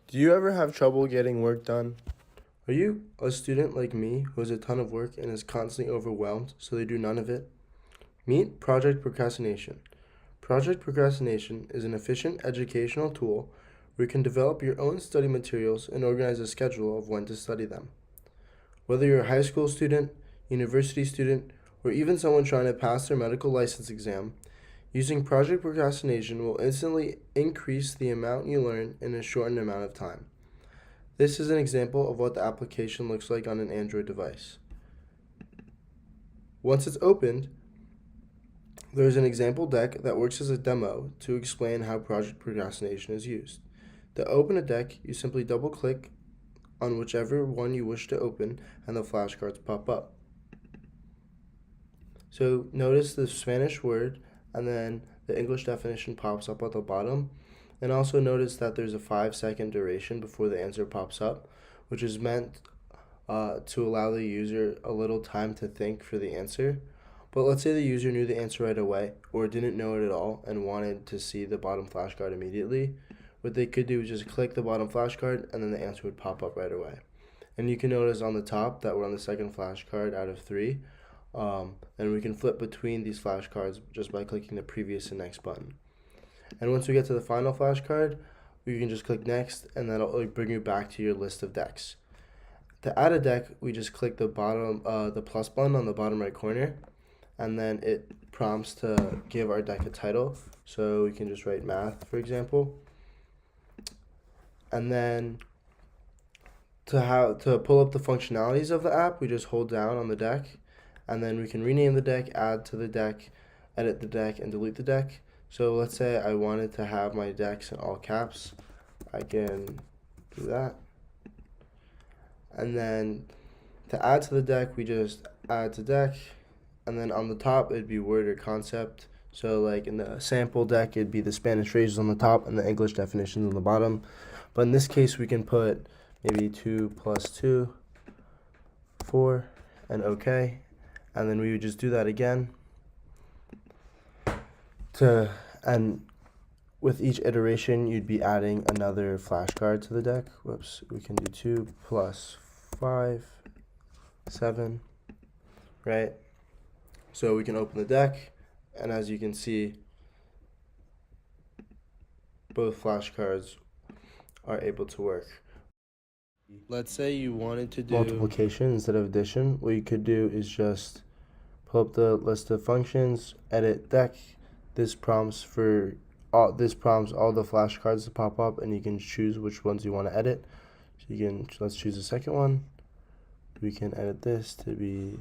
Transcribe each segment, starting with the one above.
Do you ever have trouble getting work done? Are you a student like me who has a ton of work and is constantly overwhelmed, so they do none of it? Meet Project Procrastination. Project Procrastination is an efficient educational tool where you can develop your own study materials and organize a schedule of when to study them. Whether you're a high school student, university student, or even someone trying to pass their medical license exam, using Project Procrastination will instantly increase the amount you learn in a shortened amount of time. This is an example of what the application looks like on an Android device. Once it's opened, there's an example deck that works as a demo to explain how Project Procrastination is used. To open a deck, you simply double-click on whichever one you wish to open and the flashcards pop up. So notice the Spanish word and then the English definition pops up at the bottom. And also notice that there's a 5-second duration before the answer pops up, which is meant to allow the user a little time to think for the answer. But let's say the user knew the answer right away or didn't know it at all and wanted to see the bottom flashcard immediately. What they could do is just click the bottom flashcard and then the answer would pop up right away. And you can notice on the top that we're on the second flashcard out of 3. And we can flip between these flashcards just by clicking the previous and next button. And once we get to the final flashcard, you can just click next and that'll bring you back to your list of decks. To add a deck, we just click the bottom, the plus button on the bottom right corner, and then it prompts to give our deck a title. So we can just write math, for example. And then to pull up the functionalities of the app, we just hold down on the deck, and then we can rename the deck, add to the deck, edit the deck, and delete the deck. So let's say I wanted to have my decks in all caps. I can do that. And then to add to the deck, we just add to deck. And then on the top, it'd be word or concept. So like in the sample deck, it'd be the Spanish phrases on the top and the English definitions on the bottom. But in this case, we can put maybe 2 plus 2, 4, and OK. And then we would just do that again. And with each iteration, you'd be adding another flashcard to the deck. Whoops, we can do 2 plus 5, 7, right? So we can open the deck, and as you can see, both flashcards are able to work. Let's say you wanted to do multiplication instead of addition. What you could do is just pull up the list of functions, edit deck. This prompts all the flashcards to pop up, and you can choose which ones you want to edit. So let's choose the second one. We can edit this to be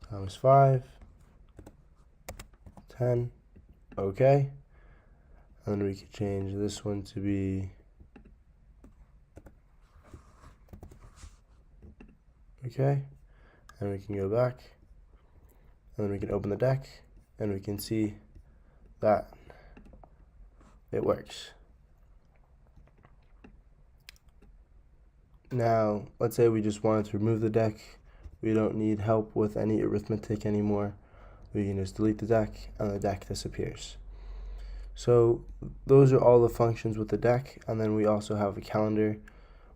times 5, 10, okay. And then we could change this one to be okay. And we can go back, and then we can open the deck, and we can see that it works. Now, let's say we just wanted to remove the deck. We don't need help with any arithmetic anymore. We can just delete the deck, and the deck disappears. So those are all the functions with the deck, and then we also have a calendar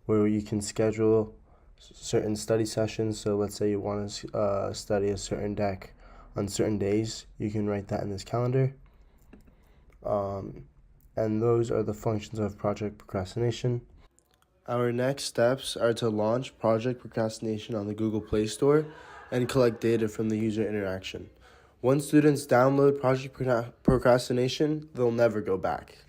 where you can schedule certain study sessions. So let's say you want to study a certain deck on certain days. You can write that in this calendar. And those are the functions of Project Procrastination. Our next steps are to launch Project Procrastination on the Google Play Store and collect data from the user interaction. Once students download Project Procrastination, they'll never go back.